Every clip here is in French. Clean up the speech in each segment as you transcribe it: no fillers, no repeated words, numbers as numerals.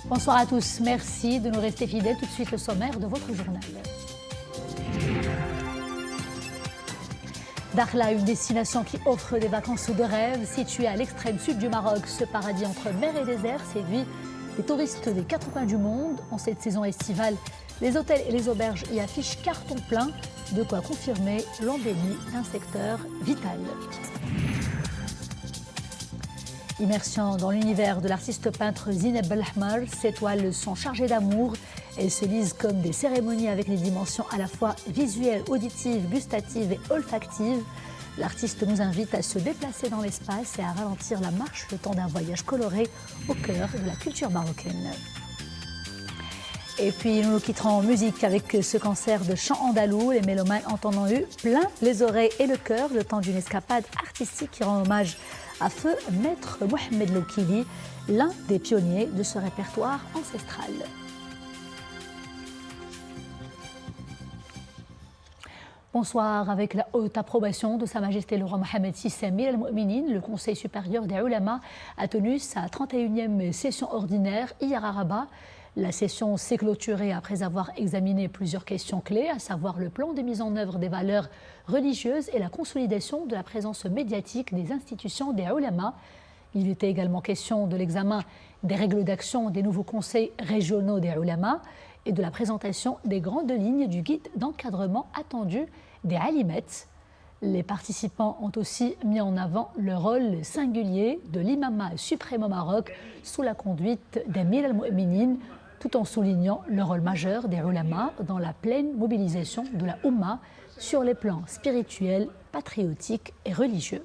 Bonsoir à tous, merci de nous rester fidèles. Tout de suite le sommaire de votre journal. Dakhla, une destination qui offre des vacances de rêve. Située à l'extrême sud du Maroc, ce paradis entre mer et désert séduit les touristes des quatre coins du monde. En cette saison estivale, les hôtels et les auberges y affichent carton plein, de quoi confirmer l'embellie d'un secteur vital. Immersion dans l'univers de l'artiste peintre Zineb Belahmar, ces toiles sont chargées d'amour. Elles se lisent comme des cérémonies avec des dimensions à la fois visuelles, auditives, gustatives et olfactives. L'artiste nous invite à se déplacer dans l'espace et à ralentir la marche le temps d'un voyage coloré au cœur de la culture marocaine. Et puis nous nous quitterons en musique avec ce concert de chant andalou. Les mélomanes en ont eu plein les oreilles et le cœur le temps d'une escapade artistique qui rend hommage à feu Maître Mohamed Loukili, l'un des pionniers de ce répertoire ancestral. Bonsoir. Avec la haute approbation de Sa Majesté le roi Mohamed VI Amir al-Mu'minin, le Conseil supérieur des Ulama a tenu sa 31e session ordinaire hier à Rabat. La session s'est clôturée après avoir examiné plusieurs questions clés, à savoir le plan de mise en œuvre des valeurs religieuses et la consolidation de la présence médiatique des institutions des Ulama. Il était également question de l'examen des règles d'action des nouveaux conseils régionaux des Ulama et de la présentation des grandes lignes du guide d'encadrement attendu des Alimettes. Les participants ont aussi mis en avant le rôle singulier de l'imama suprême au Maroc sous la conduite d'Amir al-Mu'minin, tout en soulignant le rôle majeur des ulama dans la pleine mobilisation de la Oumma sur les plans spirituels, patriotiques et religieux.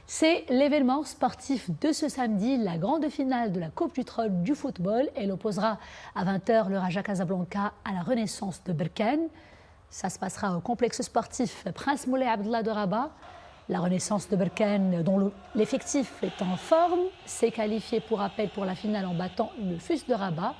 C'est l'événement sportif de ce samedi, la grande finale de la Coupe du Trône du football. Elle opposera à 20h le Raja Casablanca à la Renaissance de Berkane. Ça se passera au complexe sportif Prince Moulay Abdallah de Rabat. La Renaissance de Berkane, dont l'effectif est en forme, s'est qualifiée pour rappel pour la finale en battant le FUS de Rabat,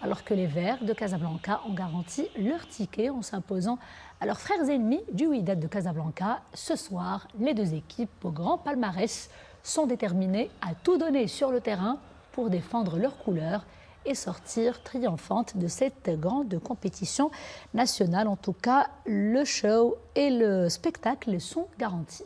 alors que les Verts de Casablanca ont garanti leur ticket en s'imposant à leurs frères ennemis du Wydad de Casablanca. Ce soir, les deux équipes au grand palmarès sont déterminées à tout donner sur le terrain pour défendre leurs couleurs et sortir triomphantes de cette grande compétition nationale. En tout cas, le show et le spectacle sont garantis.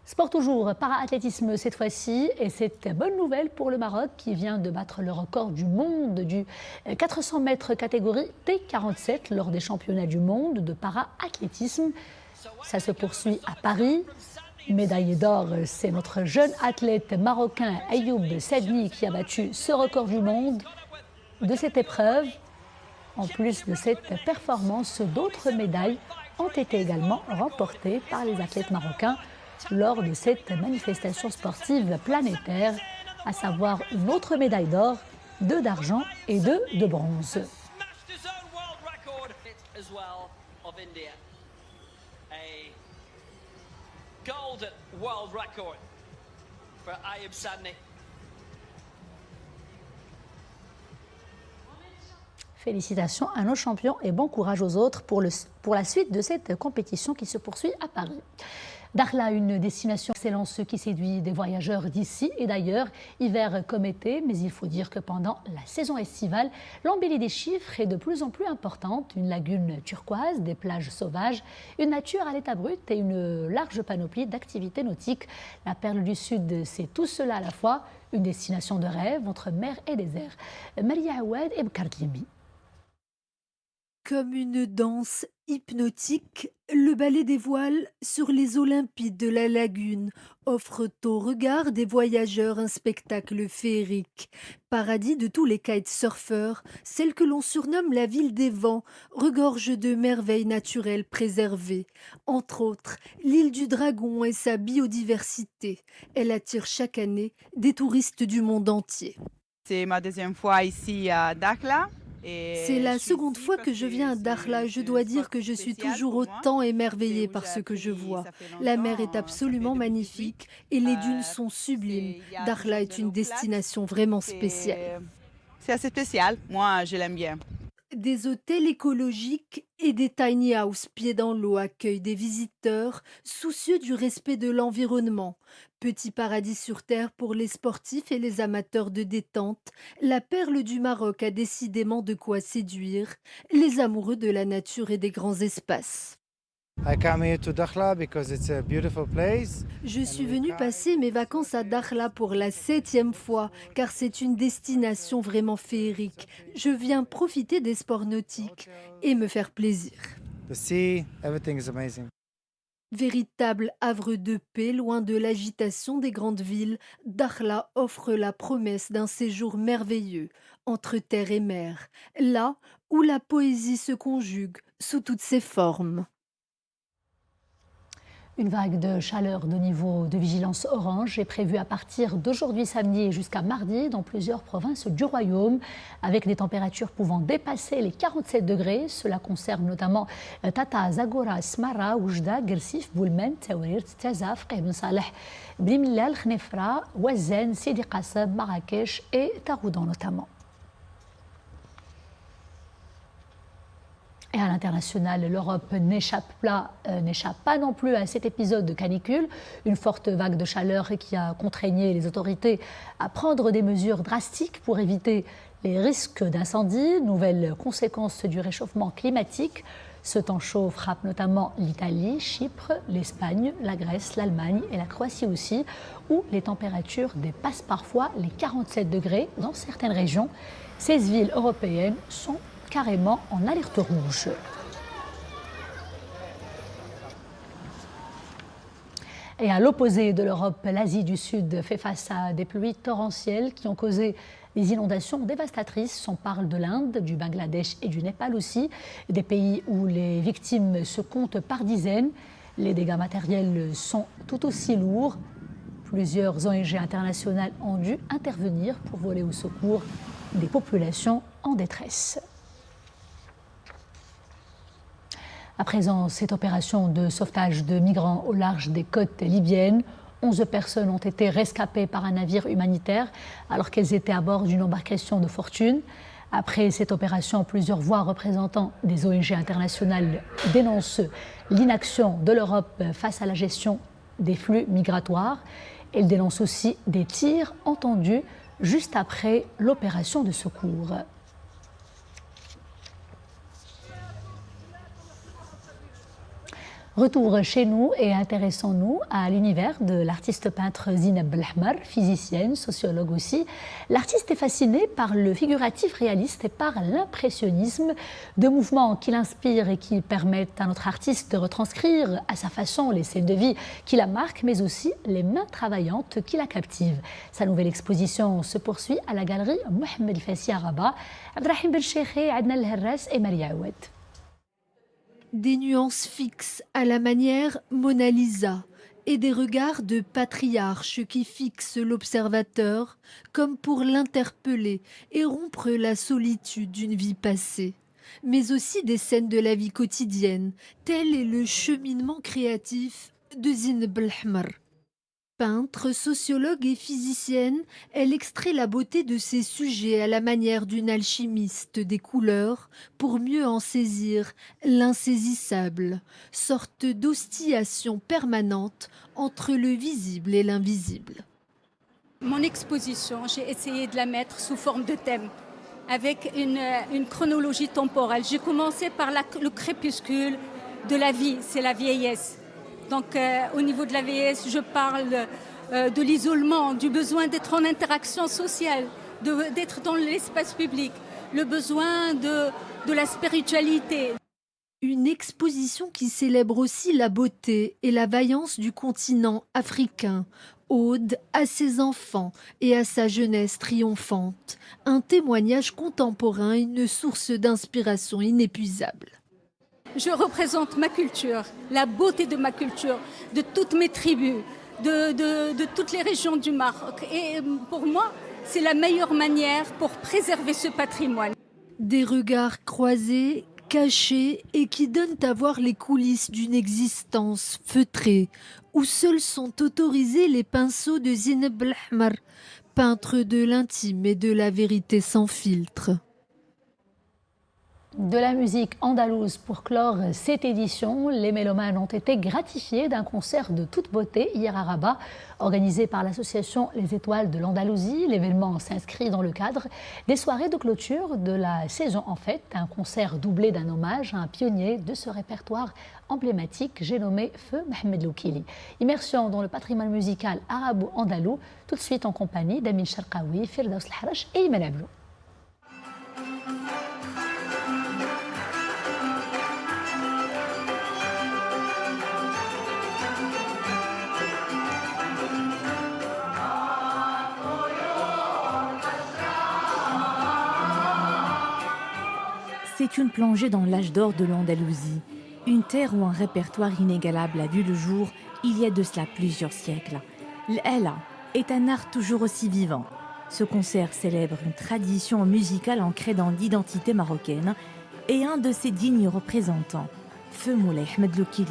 Sport toujours, para-athlétisme cette fois-ci, et c'est bonne nouvelle pour le Maroc qui vient de battre le record du monde du 400 mètres catégorie T47 lors des championnats du monde de para-athlétisme. Ça se poursuit à Paris. Médaille d'or, c'est notre jeune athlète marocain Ayoub Sedni qui a battu ce record du monde de cette épreuve. En plus de cette performance, d'autres médailles ont été également remportées par les athlètes marocains lors de cette manifestation sportive planétaire, à savoir une autre médaille d'or, deux d'argent et deux de bronze. Félicitations à nos champions et bon courage aux autres pour la suite de cette compétition qui se poursuit à Paris. Dakhla, une destination d'excellence qui séduit des voyageurs d'ici et d'ailleurs, hiver comme été, mais il faut dire que pendant la saison estivale, l'embellie des chiffres est de plus en plus importante. Une lagune turquoise, des plages sauvages, une nature à l'état brut et une large panoplie d'activités nautiques. La perle du Sud, c'est tout cela à la fois, une destination de rêve entre mer et désert. Maria Aouad et Bkartlimi. Comme une danse hypnotique, le ballet des voiles sur les eaux limpides de la lagune offre au regard des voyageurs un spectacle féerique. Paradis de tous les kitesurfers, celle que l'on surnomme la ville des vents regorge de merveilles naturelles préservées. Entre autres, l'île du Dragon et sa biodiversité. Elle attire chaque année des touristes du monde entier. C'est ma deuxième fois ici à Dakhla. C'est la seconde fois que je viens à Dakhla. Je dois dire que je suis toujours autant émerveillée par ce que je vois. La mer est absolument magnifique et les dunes sont sublimes. Dakhla est une destination vraiment spéciale. C'est assez spécial. Moi, je l'aime bien. Des hôtels écologiques et des tiny houses pieds dans l'eau accueillent des visiteurs soucieux du respect de l'environnement. Petit paradis sur terre pour les sportifs et les amateurs de détente, la perle du Maroc a décidément de quoi séduire les amoureux de la nature et des grands espaces. I came here to Dakhla because it's a beautiful place. Je suis venue passer mes vacances à Dakhla pour la 7e fois, car c'est une destination vraiment féerique. Je viens profiter des sports nautiques et me faire plaisir. The sea, everything is amazing. Véritable havre de paix, loin de l'agitation des grandes villes, Dakhla offre la promesse d'un séjour merveilleux entre terre et mer, là où la poésie se conjugue sous toutes ses formes. Une vague de chaleur de niveau de vigilance orange est prévue à partir d'aujourd'hui samedi et jusqu'à mardi dans plusieurs provinces du royaume, avec des températures pouvant dépasser les 47 degrés. Cela concerne notamment Tata, Zagora, Smara, Oujda, Gersif, Boulmen, Taourir, Tazaf, Ben Saleh, Blimillal, Khnefra, Ouazen, Sidi Qassab, Marrakech et Taroudan notamment. Et à l'international, l'Europe n'échappe pas non plus à cet épisode de canicule. Une forte vague de chaleur qui a contraigné les autorités à prendre des mesures drastiques pour éviter les risques d'incendie. Nouvelle conséquence du réchauffement climatique. Ce temps chaud frappe notamment l'Italie, Chypre, l'Espagne, la Grèce, l'Allemagne et la Croatie aussi, où les températures dépassent parfois les 47 degrés dans certaines régions. 16 villes européennes sont carrément en alerte rouge. Et à l'opposé de l'Europe, l'Asie du Sud fait face à des pluies torrentielles qui ont causé des inondations dévastatrices. On parle de l'Inde, du Bangladesh et du Népal aussi, des pays où les victimes se comptent par dizaines. Les dégâts matériels sont tout aussi lourds. Plusieurs ONG internationales ont dû intervenir pour voler au secours des populations en détresse. À présent, cette opération de sauvetage de migrants au large des côtes libyennes, 11 personnes ont été rescapées par un navire humanitaire alors qu'elles étaient à bord d'une embarcation de fortune. Après cette opération, plusieurs voix représentant des ONG internationales dénoncent l'inaction de l'Europe face à la gestion des flux migratoires. Elles dénoncent aussi des tirs entendus juste après l'opération de secours. Retour chez nous et intéressons-nous à l'univers de l'artiste peintre Zineb Belahmar, physicienne, sociologue aussi. L'artiste est fasciné par le figuratif réaliste et par l'impressionnisme, deux mouvements qui l'inspirent et qui permettent à notre artiste de retranscrire à sa façon les scènes de vie qui la marquent, mais aussi les mains travaillantes qui la captivent. Sa nouvelle exposition se poursuit à la galerie Mohamed Fassi à Rabat. Abdrahim Ben Cheikhi, Adna El Herras et Maria Oued. Des nuances fixes à la manière Mona Lisa et des regards de patriarche qui fixent l'observateur comme pour l'interpeller et rompre la solitude d'une vie passée. Mais aussi des scènes de la vie quotidienne, tel est le cheminement créatif de Zineb Belahmar. Peintre, sociologue et physicienne, elle extrait la beauté de ses sujets à la manière d'une alchimiste des couleurs pour mieux en saisir l'insaisissable, sorte d'oscillation permanente entre le visible et l'invisible. Mon exposition, j'ai essayé de la mettre sous forme de thème, avec une chronologie temporelle. J'ai commencé par le crépuscule de la vie, c'est la vieillesse. Donc au niveau de la vieillesse, je parle de l'isolement, du besoin d'être en interaction sociale, d'être dans l'espace public, le besoin de la spiritualité. Une exposition qui célèbre aussi la beauté et la vaillance du continent africain, ode à ses enfants et à sa jeunesse triomphante, un témoignage contemporain et une source d'inspiration inépuisable. Je représente ma culture, la beauté de ma culture, de toutes mes tribus, de toutes les régions du Maroc. Et pour moi, c'est la meilleure manière pour préserver ce patrimoine. Des regards croisés, cachés et qui donnent à voir les coulisses d'une existence feutrée, où seuls sont autorisés les pinceaux de Zineb Belahmar, peintre de l'intime et de la vérité sans filtre. De la musique andalouse pour clore cette édition. Les mélomanes ont été gratifiés d'un concert de toute beauté hier à Rabat, organisé par l'association Les Étoiles de l'Andalousie. L'événement s'inscrit dans le cadre des soirées de clôture de la saison en fait. Un concert doublé d'un hommage à un pionnier de ce répertoire emblématique, j'ai nommé Feu Mohamed Loukili. Immersion dans le patrimoine musical arabo-andalou, tout de suite en compagnie d'Amin Charqaoui, Firdaus El-Harash et Iman Ablou. C'est une plongée dans l'âge d'or de l'Andalousie, une terre où un répertoire inégalable a vu le jour il y a de cela plusieurs siècles. L'Ela est un art toujours aussi vivant. Ce concert célèbre une tradition musicale ancrée dans l'identité marocaine et un de ses dignes représentants, Feu Moulay Ahmed Loukili.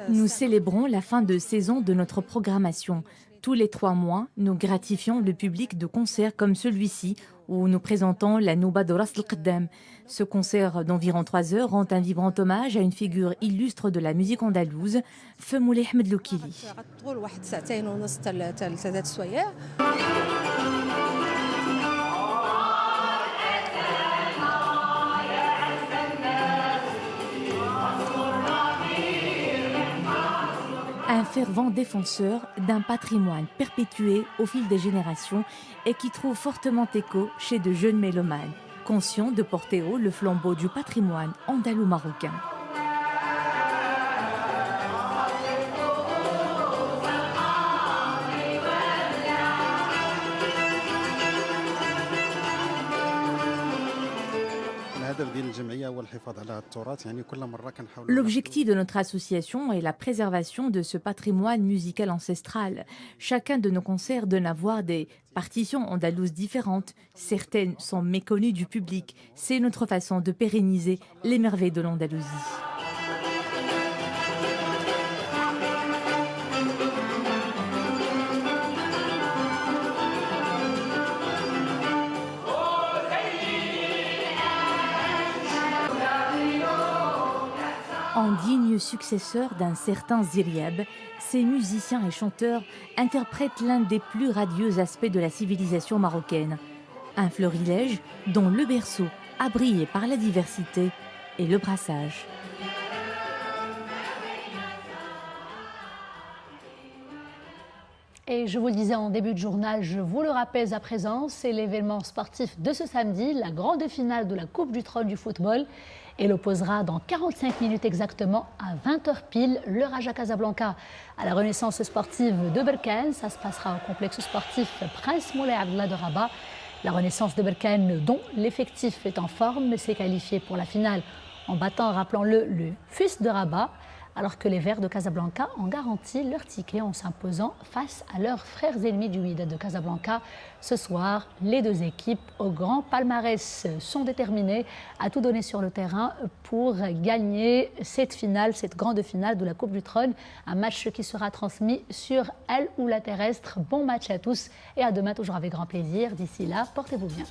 Nous célébrons la fin de saison de notre programmation. Tous les 3 mois, nous gratifions le public de concerts comme celui-ci, où nous présentons la Nouba de Ras el-Qaddam. Ce concert d'environ 3 heures rend un vibrant hommage à une figure illustre de la musique andalouse, Feu Moulay Ahmed Loukili. Un fervent défenseur d'un patrimoine perpétué au fil des générations et qui trouve fortement écho chez de jeunes mélomanes, conscients de porter haut le flambeau du patrimoine andalo-marocain. L'objectif de notre association est la préservation de ce patrimoine musical ancestral. Chacun de nos concerts donne à voir des partitions andalouses différentes. Certaines sont méconnues du public. C'est notre façon de pérenniser les merveilles de l'Andalousie. En digne successeur d'un certain Ziryab, ces musiciens et chanteurs interprètent l'un des plus radieux aspects de la civilisation marocaine. Un florilège dont le berceau a brillé par la diversité et le brassage. Et je vous le disais en début de journal, je vous le rappelle à présent, c'est l'événement sportif de ce samedi, la grande finale de la Coupe du Trône du football. Elle opposera dans 45 minutes exactement à 20h pile le Raja Casablanca à la Renaissance sportive de Berkane. Ça se passera au complexe sportif Prince Moulay Abdallah de Rabat. La Renaissance de Berkane, dont l'effectif est en forme, s'est qualifiée pour la finale en battant, rappelons-le, le FUS de Rabat, alors que les Verts de Casablanca ont garanti leur ticket en s'imposant face à leurs frères ennemis du Wydad de Casablanca. Ce soir, les 2 équipes au grand palmarès sont déterminées à tout donner sur le terrain pour gagner cette finale, cette grande finale de la Coupe du Trône. Un match qui sera transmis sur Elle ou la Terrestre. Bon match à tous et à demain toujours avec grand plaisir. D'ici là, portez-vous bien.